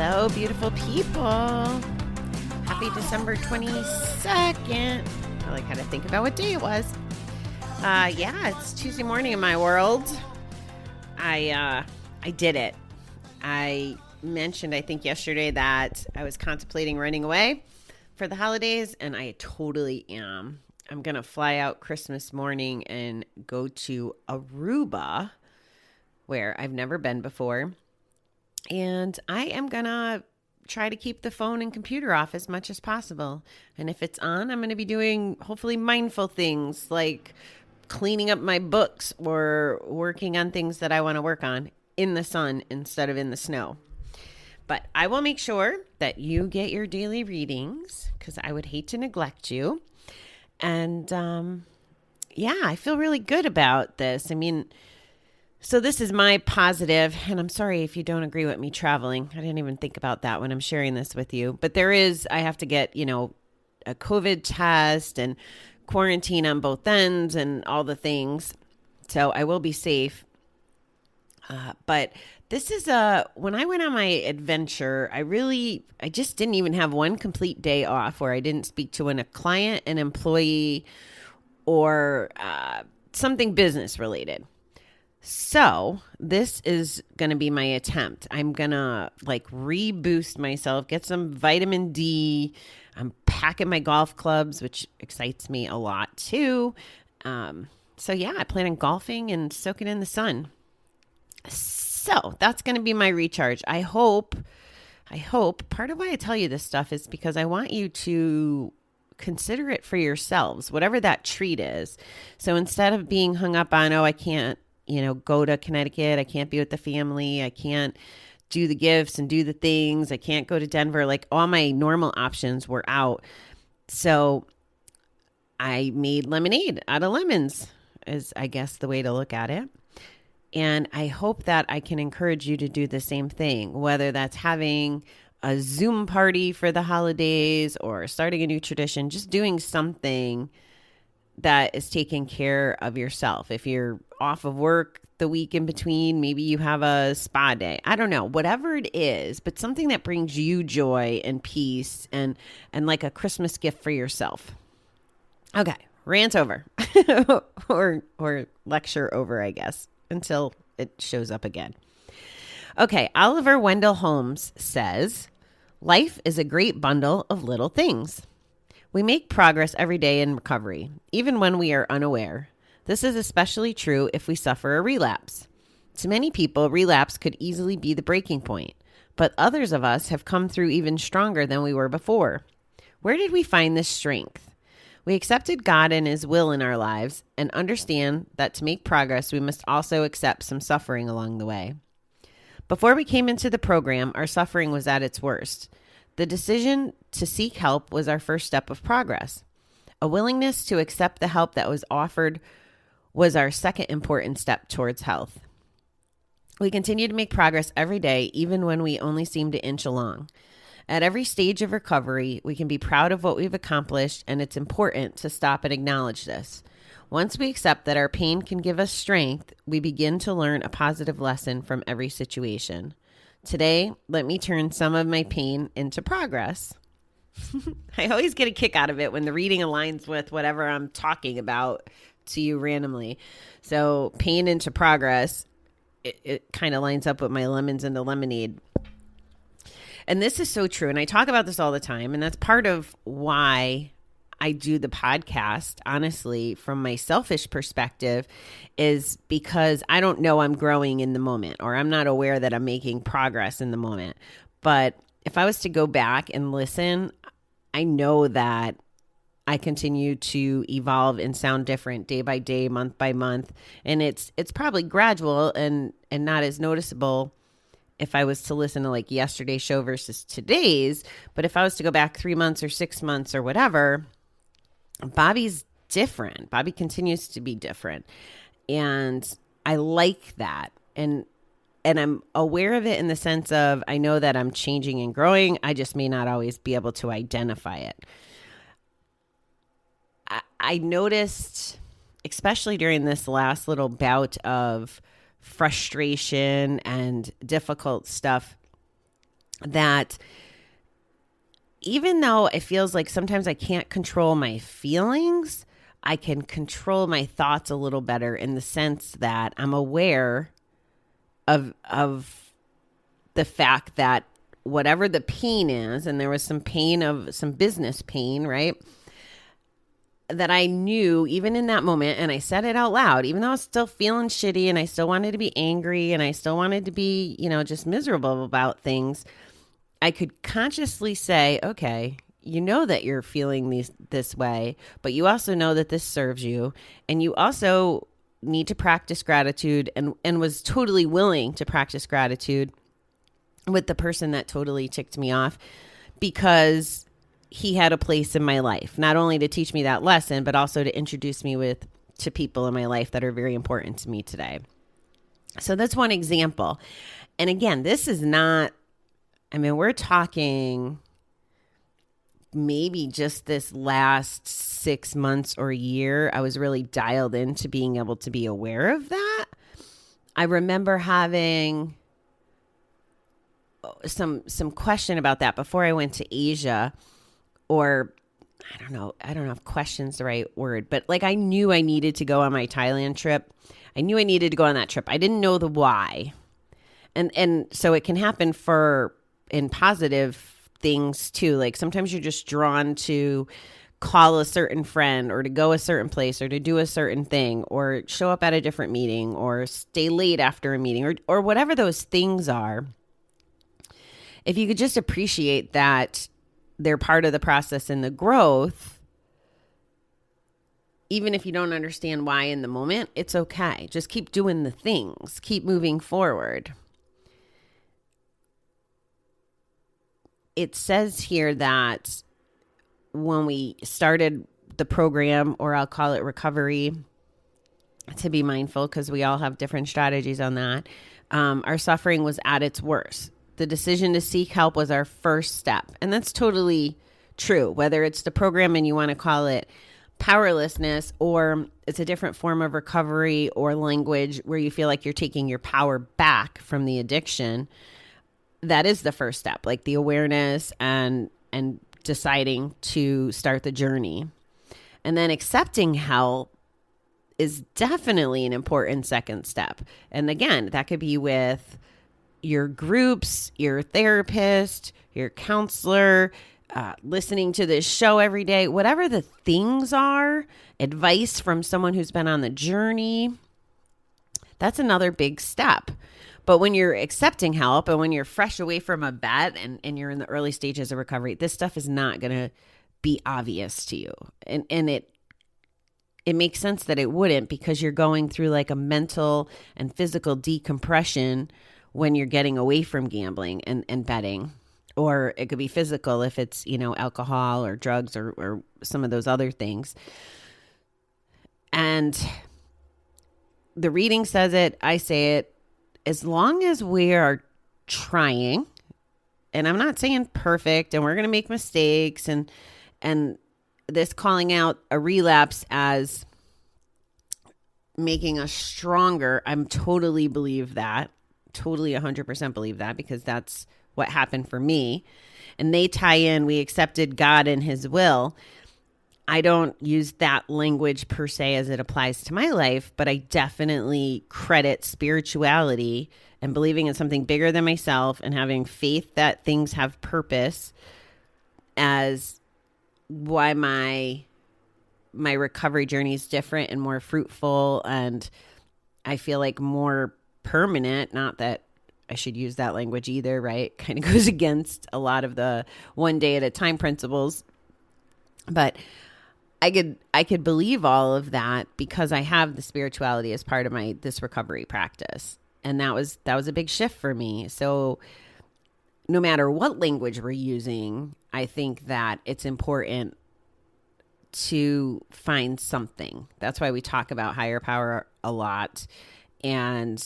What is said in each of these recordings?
Hello, beautiful people. Happy December 22nd. I like how to think about what day it was. It's Tuesday morning in my world. I did it. I mentioned, I think yesterday, that I was contemplating running away for the holidays, and I totally am. I'm going to fly out Christmas morning and go to Aruba, where I've never been before. And I am going to try to keep the phone and computer off as much as possible. And if it's on, I'm going to be doing hopefully mindful things like cleaning up my books or working on things that I want to work on in the sun instead of in the snow. But I will make sure that you get your daily readings because I would hate to neglect you. And I feel really good about this. I mean, so this is my positive, and I'm sorry if you don't agree with me traveling. I didn't even think about that when I'm sharing this with you. But I have to get, a COVID test and quarantine on both ends and all the things. So I will be safe. But this is when I went on my adventure, I just didn't even have one complete day off where I didn't speak to a client, an employee, or something business related. So this is going to be my attempt. I'm going to reboost myself, get some vitamin D. I'm packing my golf clubs, which excites me a lot too. I plan on golfing and soaking in the sun. So that's going to be my recharge. I hope part of why I tell you this stuff is because I want you to consider it for yourselves, whatever that treat is. So instead of being hung up on, I can't, go to Connecticut. I can't be with the family. I can't do the gifts and do the things. I can't go to Denver. All my normal options were out. So I made lemonade out of lemons is, I guess, the way to look at it. And I hope that I can encourage you to do the same thing, whether that's having a Zoom party for the holidays or starting a new tradition, just doing something that is taking care of yourself. If you're off of work the week in between, maybe you have a spa day. I don't know, whatever it is, but something that brings you joy and peace and like a Christmas gift for yourself. Okay, rant over or lecture over, I guess, until it shows up again. Okay, Oliver Wendell Holmes says, life is a great bundle of little things. We make progress every day in recovery, even when we are unaware. This is especially true if we suffer a relapse. To many people, relapse could easily be the breaking point, but others of us have come through even stronger than we were before. Where did we find this strength? We accepted God and His will in our lives and understand that to make progress, we must also accept some suffering along the way. Before we came into the program, our suffering was at its worst. The decision to seek help was our first step of progress. A willingness to accept the help that was offered was our second important step towards health. We continue to make progress every day, even when we only seem to inch along. At every stage of recovery, we can be proud of what we've accomplished, and it's important to stop and acknowledge this. Once we accept that our pain can give us strength, we begin to learn a positive lesson from every situation. Today, let me turn some of my pain into progress. I always get a kick out of it when the reading aligns with whatever I'm talking about to you randomly. So pain into progress, it kind of lines up with my lemons into lemonade. And this is so true. And I talk about this all the time. And that's part of why I do the podcast, honestly, from my selfish perspective, is because I don't know I'm growing in the moment, or I'm not aware that I'm making progress in the moment. But if I was to go back and listen, I know that I continue to evolve and sound different day by day, month by month. And it's probably gradual and not as noticeable if I was to listen to yesterday's show versus today's. But if I was to go back 3 months or 6 months or whatever, Bobby's different. Bobby continues to be different. And I like that. And I'm aware of it in the sense of I know that I'm changing and growing. I just may not always be able to identify it. I noticed, especially during this last little bout of frustration and difficult stuff, that even though it feels like sometimes I can't control my feelings, I can control my thoughts a little better, in the sense that I'm aware of the fact that whatever the pain is, and there was some pain of some business pain, right? That I knew even in that moment, and I said it out loud, even though I was still feeling shitty and I still wanted to be angry and I still wanted to be, just miserable about things, I could consciously say, okay, you know that you're feeling this way, but you also know that this serves you. And you also need to practice gratitude, and was totally willing to practice gratitude with the person that totally ticked me off, because he had a place in my life, not only to teach me that lesson, but also to introduce me to people in my life that are very important to me today. So that's one example. And again, this is not, we're talking maybe just this last 6 months or a year, I was really dialed into being able to be aware of that. I remember having some question about that before I went to Asia, or I don't know if question's the right word, but like I knew I needed to go on my Thailand trip. I knew I needed to go on that trip. I didn't know the why. And so it can happen in positive things too. Like sometimes you're just drawn to call a certain friend, or to go a certain place, or to do a certain thing, or show up at a different meeting, or stay late after a meeting, or whatever those things are. If you could just appreciate that they're part of the process and the growth, even if you don't understand why in the moment, it's okay. Just keep doing the things, keep moving forward. It says here that when we started the program, or I'll call it recovery, to be mindful, because we all have different strategies on that, our suffering was at its worst. The decision to seek help was our first step. And that's totally true, whether it's the program and you want to call it powerlessness, or it's a different form of recovery or language where you feel like you're taking your power back from the addiction. That is the first step, like the awareness and deciding to start the journey. And then accepting help is definitely an important second step. And again, that could be with your groups, your therapist, your counselor, listening to this show every day, whatever the things are, advice from someone who's been on the journey. That's another big step. But when you're accepting help, and when you're fresh away from a bed, and you're in the early stages of recovery, this stuff is not going to be obvious to you. And it makes sense that it wouldn't, because you're going through like a mental and physical decompression when you're getting away from gambling and betting. Or it could be physical if it's, alcohol or drugs or some of those other things. And the reading says it, I say it, as long as we are trying, and I'm not saying perfect, and we're going to make mistakes, and this calling out a relapse as making us stronger, I'm totally believe that, totally 100% believe that, because that's what happened for me. And they tie in, we accepted God and his will. I don't use that language per se as it applies to my life, but I definitely credit spirituality and believing in something bigger than myself, and having faith that things have purpose, as why my recovery journey is different and more fruitful, and I feel like more permanent. Not that I should use that language either, right? Kind of goes against a lot of the one day at a time principles. But I could believe all of that because I have the spirituality as part of this recovery practice. And that was a big shift for me. So no matter what language we're using, I think that it's important to find something. That's why we talk about higher power a lot. And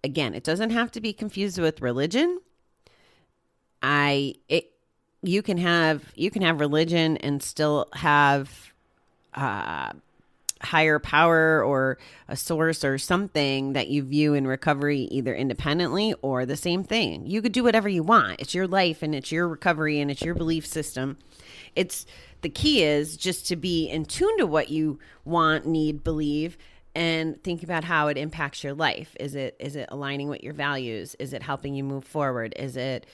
again, it doesn't have to be confused with religion. You can have religion and still have higher power or a source or something that you view in recovery either independently or the same thing. You could do whatever you want. It's your life and it's your recovery and it's your belief system. The key is just to be in tune to what you want, need, believe, and think about how it impacts your life. Is it aligning with your values? Is it helping you move forward? Is it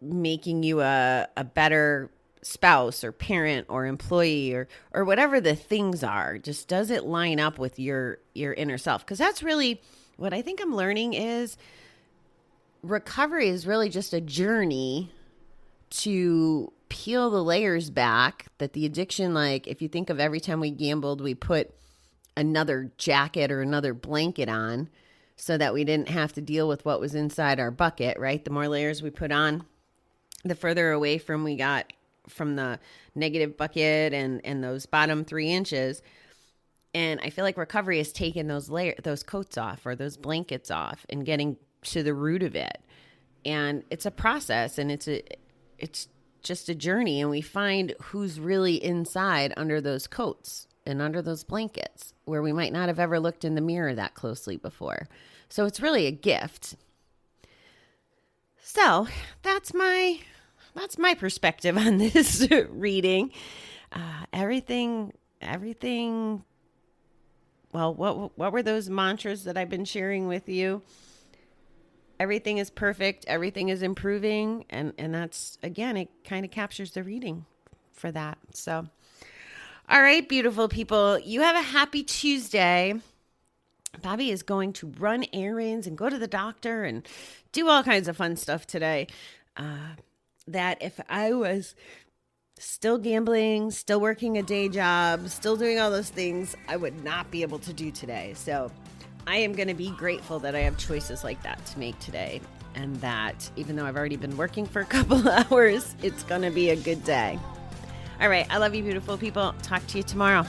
making you a better spouse or parent or employee or whatever the things are? Just does it line up with your inner self? Because that's really what I think I'm learning is recovery is really just a journey to peel the layers back that the addiction, like if you think of every time we gambled, we put another jacket or another blanket on so that we didn't have to deal with what was inside our bucket, right? The more layers we put on, the further away from we got from the negative bucket and those bottom 3 inches. And I feel like recovery has taken those coats off or those blankets off and getting to the root of it. And it's a process and it's just a journey, and we find who's really inside under those coats and under those blankets where we might not have ever looked in the mirror that closely before. So it's really a gift. So that's my perspective on this reading. Everything. Well, what were those mantras that I've been sharing with you? Everything is perfect. Everything is improving. And that's, again, it kind of captures the reading for that. So, all right, beautiful people, you have a happy Tuesday. Bobby is going to run errands and go to the doctor and do all kinds of fun stuff today. That if I was still gambling, still working a day job, still doing all those things, I would not be able to do today. So I am going to be grateful that I have choices like that to make today, and that even though I've already been working for a couple hours, it's going to be a good day. All right. I love you, beautiful people. Talk to you tomorrow.